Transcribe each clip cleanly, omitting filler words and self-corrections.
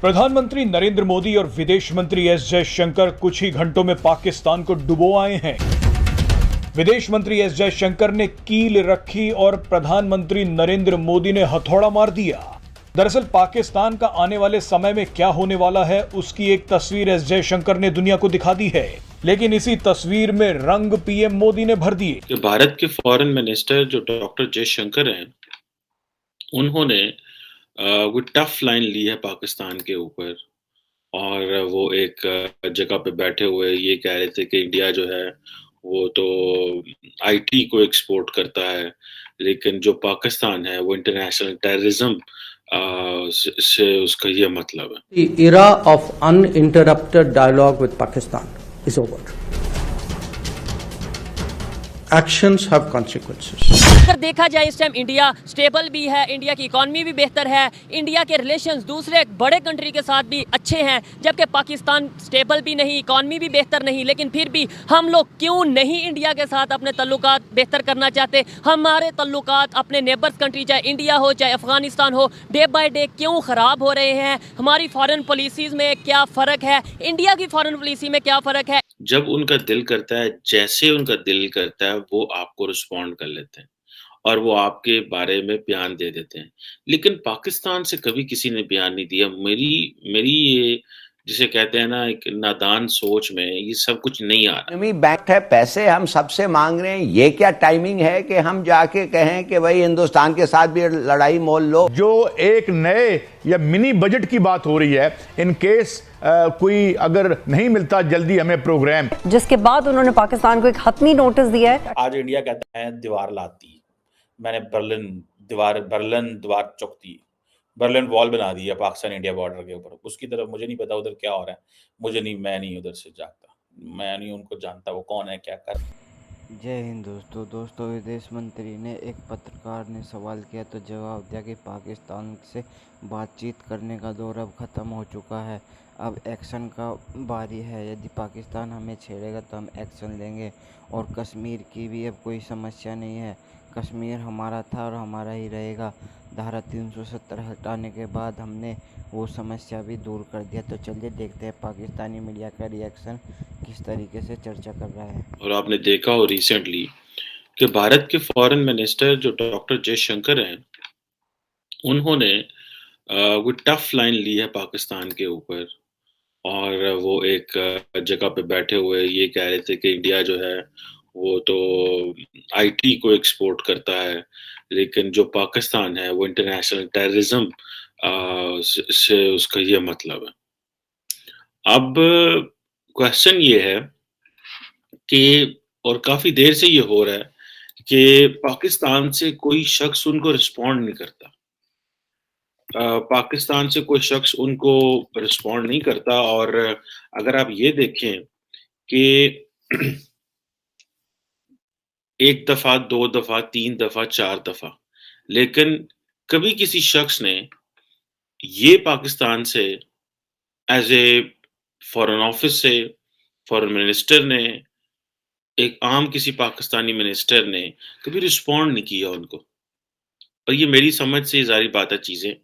प्रधानमंत्री नरेंद्र मोदी और विदेश मंत्री एस जयशंकर कुछ ही घंटों में पाकिस्तान को डुबो आए हैं। विदेश मंत्री एस जयशंकर ने कील रखी और प्रधानमंत्री नरेंद्र मोदी ने हथौड़ा मार दिया। दरअसल पाकिस्तान का आने वाले समय में क्या होने वाला है उसकी एक तस्वीर एस जयशंकर ने दुनिया को दिखा दी है, लेकिन इसी तस्वीर में रंग पीएम मोदी ने भर दिए। भारत के फॉरेन मिनिस्टर जो डॉक्टर जयशंकर हैं, उन्होंने वो टफ लाइन ली है पाकिस्तान के ऊपर और वो एक जगह पे बैठे हुए ये कह रहे थे कि इंडिया जो है वो तो आईटी को एक्सपोर्ट करता है, लेकिन जो पाकिस्तान है वो इंटरनेशनल टेररिज्म से उसका ये मतलब है। The era of uninterrupted dialogue with Pakistan is over. Actions have consequences. अगर देखा जाए इस टाइम इंडिया स्टेबल भी है, इंडिया की इकॉनमी भी बेहतर है, इंडिया के रिलेशंस दूसरे बड़े कंट्री के साथ भी अच्छे हैं, जबकि पाकिस्तान स्टेबल भी नहीं, इकॉनमी भी बेहतर नहीं, लेकिन फिर भी हम लोग क्यों नहीं इंडिया के साथ अपने तल्लुकात बेहतर करना चाहते। हमारे तल्लुकात अपने नेबर्स कंट्री चाहे इंडिया हो चाहे अफगानिस्तान हो डे बाय डे क्यों ख़राब हो रहे हैं। हमारी फॉरेन पॉलिसीज़ में क्या फ़र्क है, इंडिया की फॉरेन पॉलिसी में क्या फ़र्क है। जब उनका दिल करता है, जैसे उनका दिल करता है वो आपको रिस्पॉन्ड कर लेते हैं और वो आपके बारे में बयान दे देते हैं, लेकिन पाकिस्तान से कभी किसी ने बयान नहीं दिया। मेरी ये जिसे कहते हैं ना एक नादान सोच में ये सब कुछ नहीं आ रहा। बैंक है, पैसे हम सबसे मांग रहे हैं, ये क्या टाइमिंग है कि हम जाके कहें कि भाई हिंदुस्तान के साथ भी लड़ाई मोल लो। जो एक नए या मिनी बजट की बात हो रही है, इन केस कोई अगर नहीं मिलता जल्दी हमें प्रोग्राम, जिसके बाद उन्होंने पाकिस्तान को एक हतमी नोटिस दिया है। आज इंडिया कहता है दीवार लाती, मैंने बर्लिन दीवार चौकती, बर्लिन वॉल बना दी है पाकिस्तान इंडिया बॉर्डर के ऊपर। उसकी तरफ मुझे नहीं पता उधर क्या हो रहा है, मैं नहीं उधर से जाता, मैं नहीं उनको जानता वो कौन है क्या कर। जय हिंद दोस्तों विदेश मंत्री ने एक पत्रकार ने सवाल किया तो जवाब दिया कि पाकिस्तान से बातचीत करने का दौर अब ख़त्म हो चुका है, अब एक्शन का बारी है। यदि पाकिस्तान हमें छेड़ेगा तो हम एक्शन लेंगे और कश्मीर की भी अब कोई समस्या नहीं है, कश्मीर हमारा था और हमारा ही रहेगा। धारा 370 हटाने के बाद हमने वो समस्या भी दूर कर दिया। तो चलिए देखते हैं पाकिस्तानी मीडिया का रिएक्शन किस तरीके से चर्चा कर रहा है। और आपने देखा हो रिसेंटली कि भारत के फॉरेन मिनिस्टर जो डॉक्टर जयशंकर हैं, उन्होंने वो टफ लाइन ली है पाकिस्तान के ऊपर और वो एक जगह पे बैठे हुए ये कह रहे थे कि इंडिया जो है वो तो आईटी को एक्सपोर्ट करता है, लेकिन जो पाकिस्तान है वो इंटरनेशनल टेररिज्म से उसका ये मतलब है। अब क्वेश्चन ये है कि और काफी देर से ये हो रहा है कि पाकिस्तान से कोई शख्स उनको रिस्पॉन्ड नहीं करता। पाकिस्तान से कोई शख्स उनको रिस्पॉन्ड नहीं करता और अगर आप ये देखें कि 1 दफा, 2 दफा, 3 दफा, 4 दफा, लेकिन कभी किसी शख्स ने ये पाकिस्तान से एज ए फॉरेन ऑफिस से फॉरेन मिनिस्टर ने, एक आम किसी पाकिस्तानी मिनिस्टर ने कभी रिस्पॉन्ड नहीं किया उनको। और ये मेरी समझ से जारी बात है, चीजें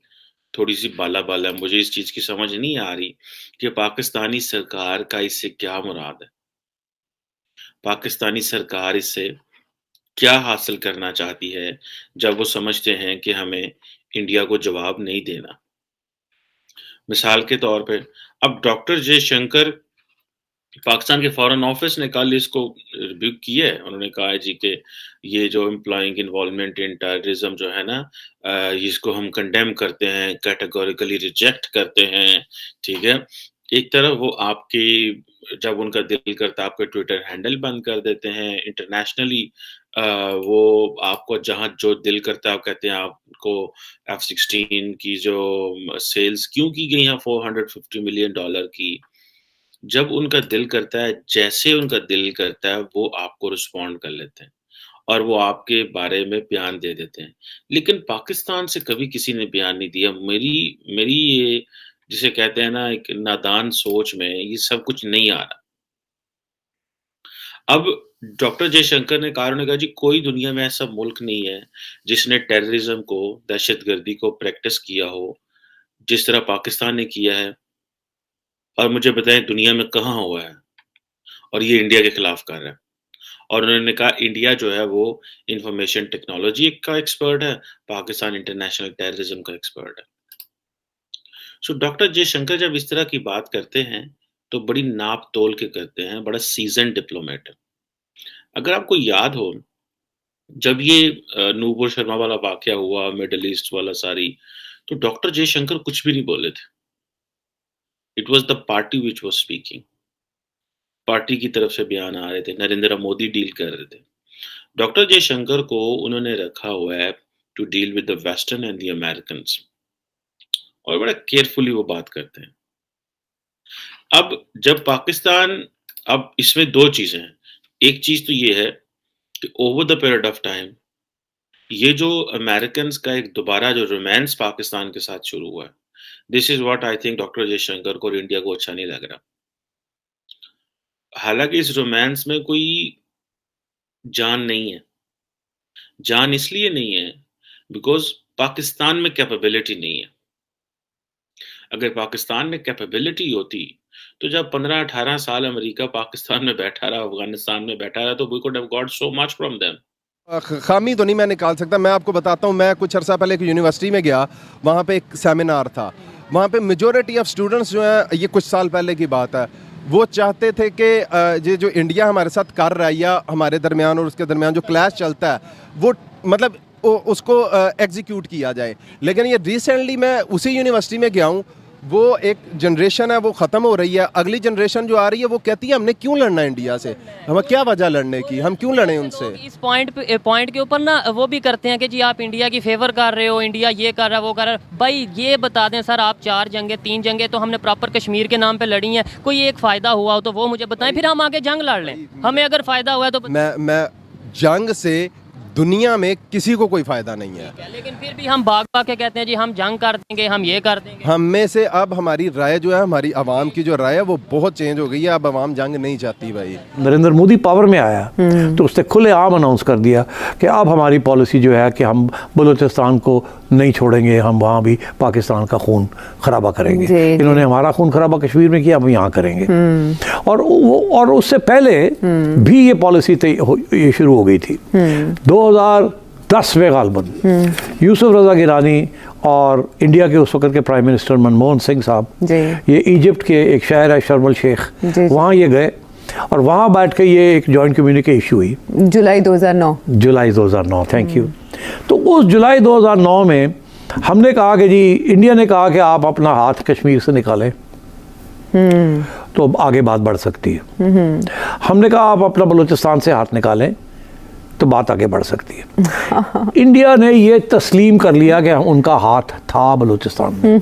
थोड़ी सी बाला मुझे इस चीज की समझ नहीं आ रही कि पाकिस्तानी सरकार का इससे क्या मुराद है, पाकिस्तानी सरकार इससे क्या हासिल करना चाहती है जब वो समझते हैं कि हमें इंडिया को जवाब नहीं देना। मिसाल के तौर पे अब डॉक्टर जयशंकर, पाकिस्तान के फॉरेन ऑफिस ने कल इसको रिब्यूक किया है। उन्होंने कहा है जी कि ये जो एम्प्लॉइंग इन्वॉल्वमेंट इन टेररिज्म जो है ना, इसको हम कंडेम करते हैं, कैटेगोरिकली रिजेक्ट करते हैं। ठीक है, एक तरफ वो आपकी जब उनका दिल करता है आपका ट्विटर हैंडल बंद कर देते हैं, इंटरनेशनली वो आपको जहां जो दिल करता है आप कहते हैं आपको F-16 की जो सेल्स क्यों की गई हैं $450 मिलियन की। जब उनका दिल करता है, जैसे उनका दिल करता है वो आपको रिस्पॉन्ड कर लेते हैं और वो आपके बारे में बयान दे देते हैं, लेकिन पाकिस्तान से कभी किसी ने बयान नहीं दिया। मेरी ये जिसे कहते हैं ना एक नादान सोच में ये सब कुछ नहीं आ रहा। अब डॉक्टर जयशंकर ने कहा, उन्होंने कहा जी कोई दुनिया में ऐसा मुल्क नहीं है जिसने टेररिज्म को, दहशतगर्दी को प्रैक्टिस किया हो जिस तरह पाकिस्तान ने किया है, और मुझे बताएं दुनिया में कहाँ हुआ है, और ये इंडिया के खिलाफ कर रहा है। और उन्होंने कहा इंडिया जो है वो इंफॉर्मेशन टेक्नोलॉजी का एक्सपर्ट है, पाकिस्तान इंटरनेशनल टेररिज्म का एक्सपर्ट है। सो डॉक्टर जयशंकर जब इस तरह की बात करते हैं तो बड़ी नाप तोल के करते हैं, बड़ा सीजन डिप्लोमेट है। अगर आपको याद हो, जब ये नूपुर शर्मा वाला वाकया हुआ, मिडल ईस्ट वाला सारी, तो डॉक्टर जयशंकर कुछ भी नहीं बोले थे। It was the party which was speaking. Party की तरफ से बयान आ रहे थे, नरेंद्र मोदी डील कर रहे थे। डॉक्टर जयशंकर को उन्होंने रखा हुआ है to deal with the western and the Americans, और बड़ा केयरफुली वो बात करते हैं। अब जब पाकिस्तान, अब इसमें दो चीजें हैं। एक चीज तो ये है कि over the period of time ये जो अमेरिकन्स का एक दोबारा जो रोमांस पाकिस्तान के साथ शुरू हुआ है, this is what I think doctor Jaishankar को और इंडिया को अच्छा नहीं लग रहा। हालांकि इस रोमांस में कोई जान नहीं है। जान इसलिए नहीं है बिकॉज पाकिस्तान में कैपेबिलिटी नहीं है। अगर पाकिस्तान में कैपेबिलिटी होती तो जब 15-18 साल अमेरिका पाकिस्तान में बैठा रहा, अफगानिस्तान में बैठा रहा, तो we could have got so much from them. खामी तो नहीं मैं निकाल सकता। मैं आपको बताता हूँ, मैं कुछ अर्सा पहले एक यूनिवर्सिटी में गया, वहाँ पे एक सेमिनार था। वहाँ पे मेजॉरिटी ऑफ स्टूडेंट्स जो हैं, ये कुछ साल पहले की बात है, वो चाहते थे कि ये जो इंडिया हमारे साथ कर रहा है या हमारे दरमियान और उसके दरमियान जो क्लैश चलता है, वो मतलब उसको एग्जीक्यूट किया जाए। लेकिन ये रिसेंटली मैं उसी यूनिवर्सिटी में गया हूँ, वो एक जनरेशन है वो ख़त्म हो रही है। अगली जनरेशन जो आ रही है वो कहती है हमने क्यों लड़ना है इंडिया से, हमें क्या वजह लड़ने की, हम क्यों लड़ें उनसे। इस पॉइंट के ऊपर ना वो भी करते हैं कि जी आप इंडिया की फेवर कर रहे हो, इंडिया ये कर रहा है वो कर रहा है। भाई ये बता दें सर, आप 4 जंगें 3 जंगें तो हमने प्रॉपर कश्मीर के नाम पे लड़ी हैं, कोई एक फ़ायदा हुआ हो तो वो मुझे बताएं, फिर हम आगे जंग लड़ लें। हमें अगर फ़ायदा हुआ है तो मैं जंग से दुनिया में किसी को कोई फायदा नहीं है। लेकिन फिर भी हम भाग के कहते हैं जी हम जंग कर देंगे, हम ये कर देंगे। हम में से अब हमारी राय जो है, हमारी आवाम की जो राय है वो बहुत चेंज हो गई है। अब आवाम जंग नहीं चाहती। भाई नरेंद्र मोदी पावर में आया तो उसने खुलेआम अनाउंस कर दिया कि अब हमारी पॉलिसी जो है कि हम बलूचिस्तान को नहीं छोड़ेंगे, हम वहाँ भी पाकिस्तान का खून खराबा करेंगे। इन्होंने हमारा खून खराबा कश्मीर में किया, हम यहाँ करेंगे। और उससे पहले भी ये पॉलिसी ये शुरू हो गई थी। 2010 में गालबन यूसुफ रजा गिलानी और इंडिया के उस वक्त के प्राइम मिनिस्टर मनमोहन सिंह साहब, ये इजिप्ट के एक शहर है शर्म अल शेख, वहाँ ये गए और वहाँ बैठ के ये एक जॉइंट कम्युनिके इशू हुई जुलाई 2009। Thank you. तो उस जुलाई 2009 में हमने कहा कि जी, इंडिया ने कहा कि आप अपना हाथ कश्मीर से निकालें तो अब आगे बात बढ़ सकती है। हमने कहा आप अपना बलूचिस्तान से हाथ निकालें तो बात आगे बढ़ सकती है। इंडिया ने ये तस्लीम कर लिया कि उनका हाथ था बलूचिस्तान में।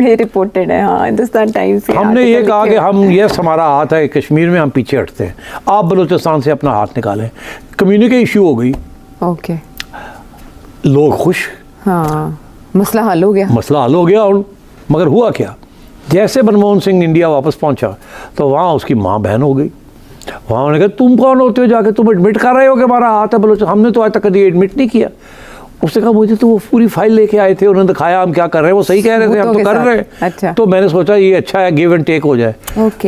ये रिपोर्टेड है, हाँ, हिंदुस्तान टाइम्स। हमने ये कहा कि हम ये हमारा हाथ है कश्मीर में, हम पीछे हटते हैं, आप बलूचिस्तान से अपना हाथ निकालें। कम्युनिके इशू हो गई, ओके, लोग खुश, हाँ, मसला हल हो गया। और मगर हुआ क्या, जैसे मनमोहन सिंह इंडिया वापस पहुंचा तो वहाँ उसकी माँ बहन हो गई। वहाँ उन्होंने कहा तुम कौन होते हो जाके तुम एडमिट कर रहे हो कि हमारा हाथ है बलोच, हमने तो आज तक कभी एडमिट नहीं किया। उसने कहा मुझे तो वो पूरी फाइल लेके आए थे, उन्होंने दिखाया हम क्या कर रहे हैं, वो सही कह रहे थे, हम तो कर रहे हैं। अच्छा। तो मैंने सोचा ये अच्छा है, गिव एंड टेक हो जाए।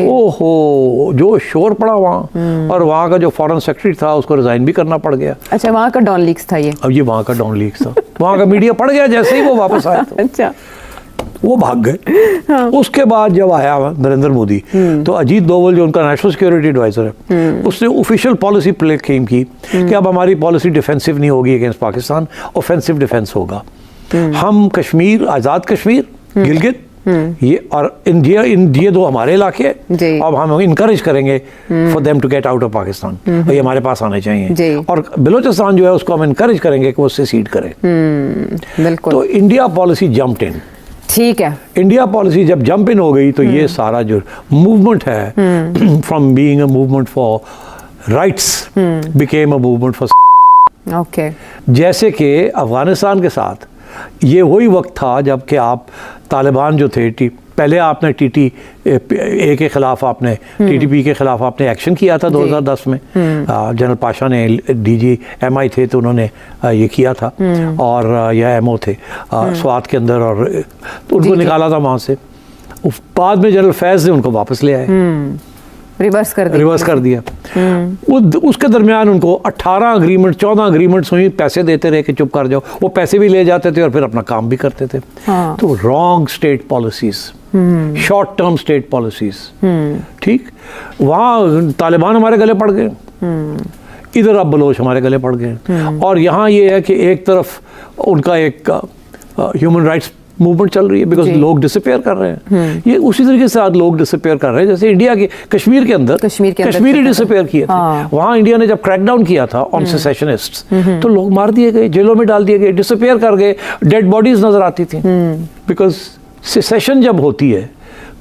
ओहो, जो शोर पड़ा वहाँ, और वहाँ का जो फॉरेन सेक्रेटरी था उसको रिजाइन भी करना पड़ गया। अच्छा, वहाँ का डॉन लीक्स था ये। अब ये वहाँ का डॉन लीक्स था, वहाँ का मीडिया पड़ गया जैसे ही वो वापस आया। अच्छा, वो भाग गए। हाँ। उसके बाद जब आया नरेंद्र मोदी तो अजीत डोवल जो उनका नेशनल सिक्योरिटी एडवाइजर है, उसने ऑफिशियल पॉलिसी क्लेम की कि अब हमारी पॉलिसी डिफेंसिव नहीं होगी अगेंस्ट पाकिस्तान, ऑफेंसिव डिफेंस होगा। हम कश्मीर, आज़ाद कश्मीर, गिलगित, ये और ये 2 हमारे इलाके हैं, अब हम इनकरेज करेंगे for them to get out of Pakistan, और ये हमारे पास आने चाहिए। और बलूचिस्तान जो है उसको हम इनकरेज करेंगे कि वो उससे सीड करे। बिल्कुल। तो इंडिया पॉलिसी जंप्ड इन। ठीक है, इंडिया पॉलिसी जब जंप इन हो गई तो ये सारा जो मूवमेंट है from being a movement for rights became a movement for okay. जैसे कि अफगानिस्तान के साथ ये वही वक्त था जब कि आप तालिबान जो थे पहले आपने TTA के खिलाफ आपने TTP के खिलाफ आपने एक्शन किया था 2010 में। जनरल पाशा ने DG MI थे तो उन्होंने ये किया था, और यह MO थे स्वात के अंदर, और तो उनको निकाला था वहाँ से। बाद में जनरल फैज़ ने उनको वापस ले आए, रिवर्स कर दिया। उसके दरमियान उनको 18 अग्रीमेंट 14 अग्रीमेंट्स हुई, पैसे देते रहे कि चुप कर जाओ, वो पैसे भी ले जाते थे और फिर अपना काम भी करते थे। तो wrong state policies, short term state policies, ठीक। वहाँ तालिबान हमारे गले पड़ गए, इधर अब बलोच हमारे गले पड़ गए, और यहाँ ये है कि एक तरफ उनका एक ह्यूमन राइट्स मूवमेंट चल रही है, बिकॉज लोग डिसअपेयर कर रहे हैं। ये उसी तरीके से आज लोग डिसअपेयर कर रहे हैं, जैसे इंडिया के कश्मीर के अंदर कश्मीरी डिसअपेयर किए थे। वहाँ इंडिया ने जब क्रैकडाउन किया था ऑन सेसेशनिस्ट्स, तो लोग मार दिए गए, जेलों में डाल दिए गए, डिसअपेयर कर गए, डेड बॉडीज नजर आती थी। बिकॉज सेसेशन जब होती है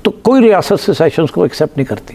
तो कोई रियासत सेसेशन को एक्सेप्ट नहीं करती।